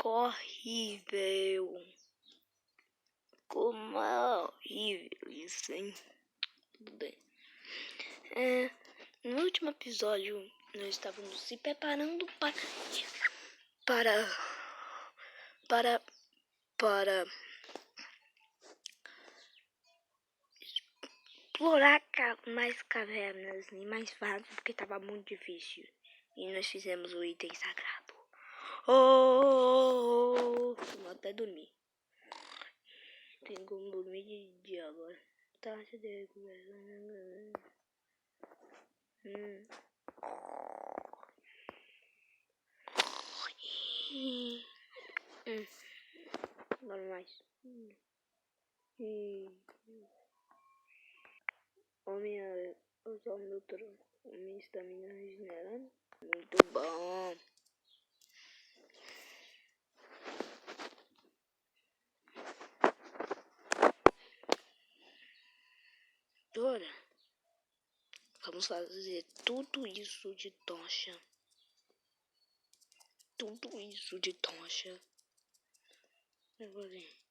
horrível. Como é horrível isso, hein? Tudo bem. No último episódio, nós estávamos se preparando para explorar mais cavernas e mais fases, porque estava muito difícil. E nós fizemos o item sagrado. Vou até dormir. Tem como dormir de dia agora. Tá, deixa eu Bora mais. Usar o meu tronco. Minha estamina regenerando. Muito bom. Agora, vamos fazer tudo isso de tocha. Tudo isso de tocha. Agora.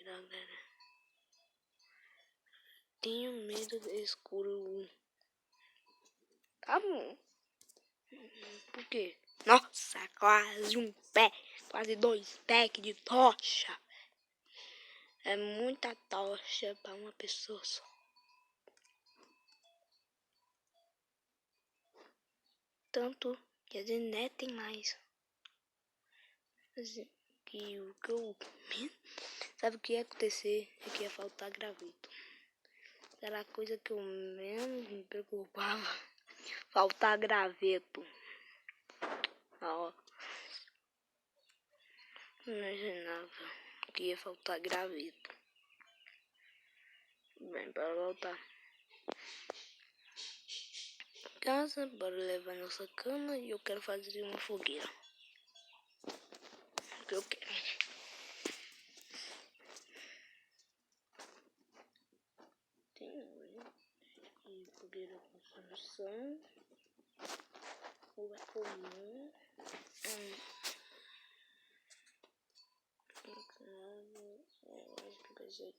Galera. Tenho medo do escuro. Tá bom. Por quê? Nossa, quase um pé. Quase 2 packs de tocha. É muita tocha para uma pessoa só. Tanto que a Zené tem mais. Que o que eu... Sabe o que ia acontecer? É que ia faltar graveto. Era a coisa que eu menos me preocupava. Faltar graveto. Ó. Não imaginava que ia faltar graveto. Bem, para voltar. Casa, bora levar nossa cama e eu quero fazer uma fogueira. O que eu quero. Tem fogueira com solução. Ou é comum. Acho que vai ser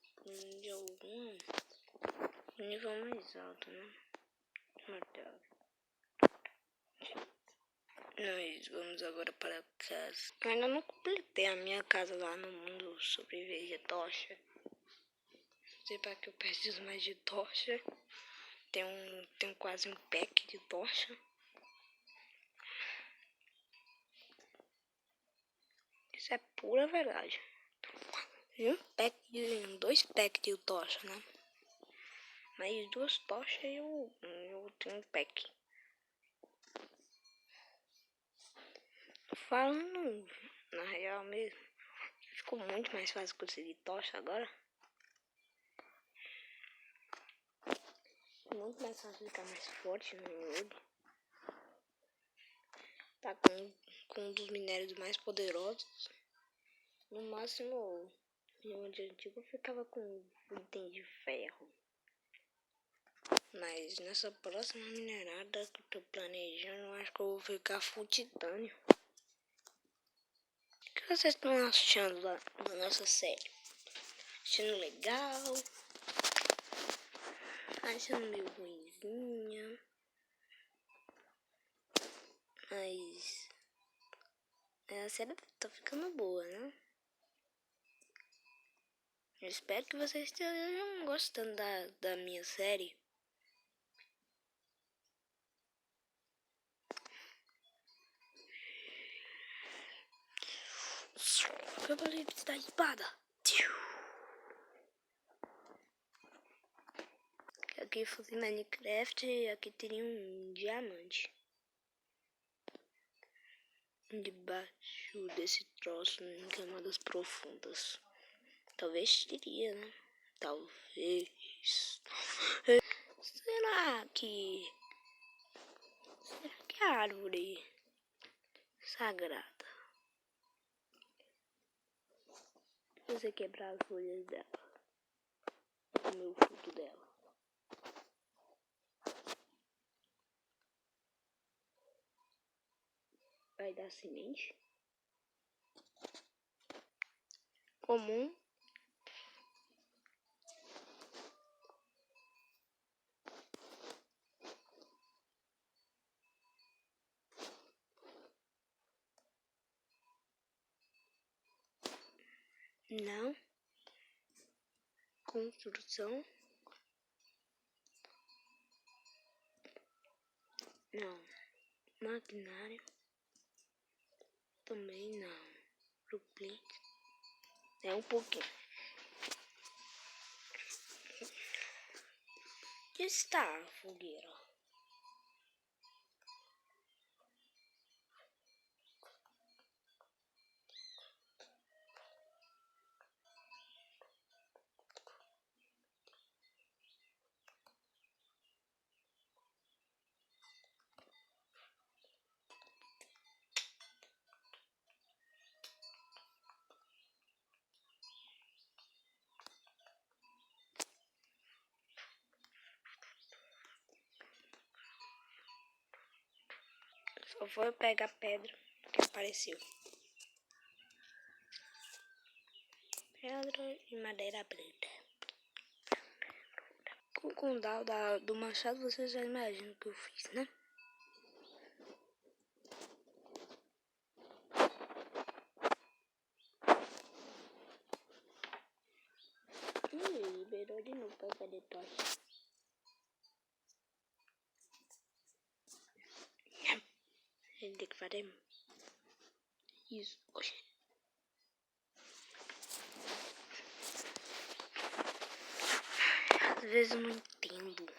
de algum nível mais alto, né? Martelo. Nós vamos agora para casa. Eu ainda não completei a minha casa lá no mundo sobreviver de tocha. Não sei para que eu preciso mais de tocha. Tenho quase um pack de tocha. Isso é pura verdade. Dois packs de tocha, né? Mas 2 tochas eu tenho um pack. Falando na real mesmo, ficou muito mais fácil conseguir tocha agora. Muito mais fácil ficar mais forte no jogo. Tá com um dos minérios mais poderosos. No máximo, onde antigo eu ficava com item de ferro. Mas nessa próxima minerada que eu tô planejando, eu acho que eu vou ficar full titânio. O que vocês estão achando da nossa série? Achando legal? Achando meio ruimzinha? Mas a série tá ficando boa, né? Eu espero que vocês estejam gostando da minha série. Cavaleiro da espada. Aqui fosse Minecraft e aqui teria um diamante. Debaixo desse troço em camadas profundas. Talvez teria, né? Talvez. Será que a árvore sagrada, se você quebrar as folhas dela, comer o fruto dela, vai dar semente. Comum. Não. Construção. Não. Maquinário. Também não. Blueprint. É um pouquinho. Onde está a fogueira? Só vou pegar pedra que apareceu. Pedra e madeira branca. Com o condal do machado, você já imagina o que eu fiz, né? Liberou de novo pra fazer tocha. A gente tem que fazer isso. Oxi. Às vezes eu não entendo.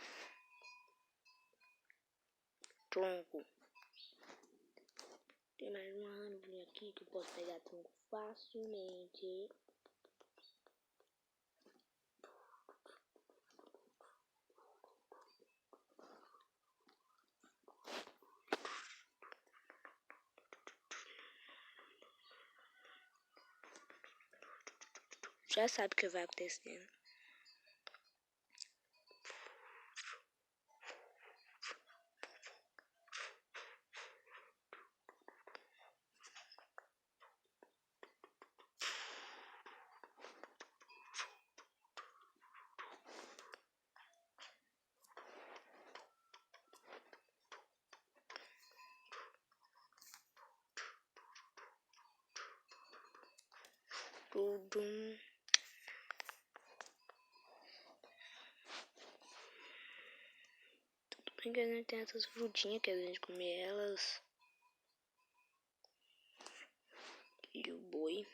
Tronco. Tem mais uma árvore aqui que eu posso pegar tronco facilmente. Já sabe o que vai acontecendo. Tudo. Tudo bem que a gente tem essas frutinhas que a gente come elas. E o boi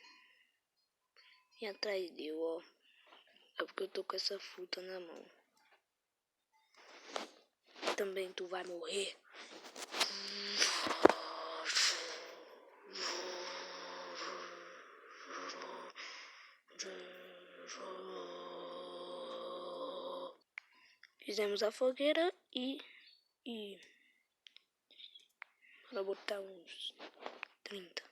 vem atrás dele, ó. É porque eu tô com essa fruta na mão. Também tu vai morrer. Fizemos a fogueira e para botar uns 30.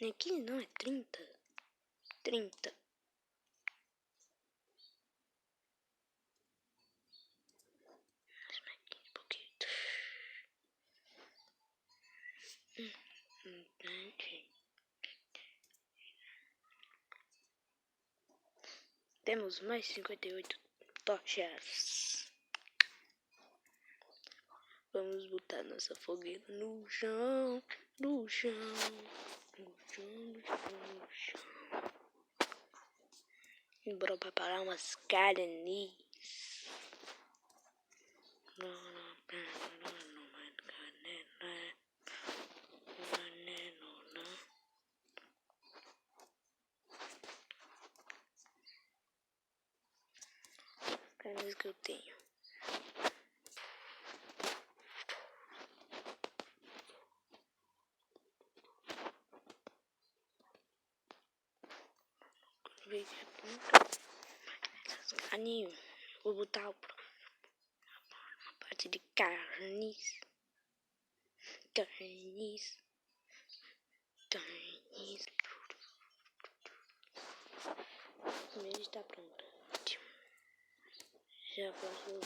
Aqui não é 30. 30. Aqui um pouquinho. Temos mais 58 tochas. Vamos botar nossa fogueira no chão, no chão, no chão, no chão, no chão. E bora preparar umas carnes. Carnes que eu tenho. Essas carnes, vou botar uma parte de carnes. Carnes. Carnes. O meu está pronto. Já posso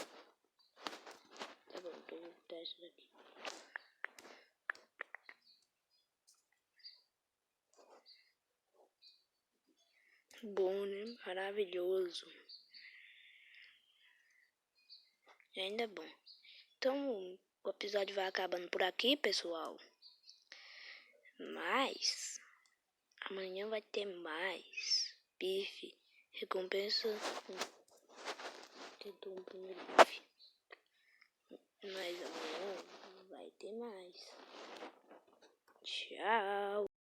essa daqui. Bom, né? Maravilhoso. E ainda é bom. Então, o episódio vai acabando por aqui, pessoal. Mas amanhã vai ter mais bife. Recompensa do primeiro bife. Mas amanhã vai ter mais. Tchau.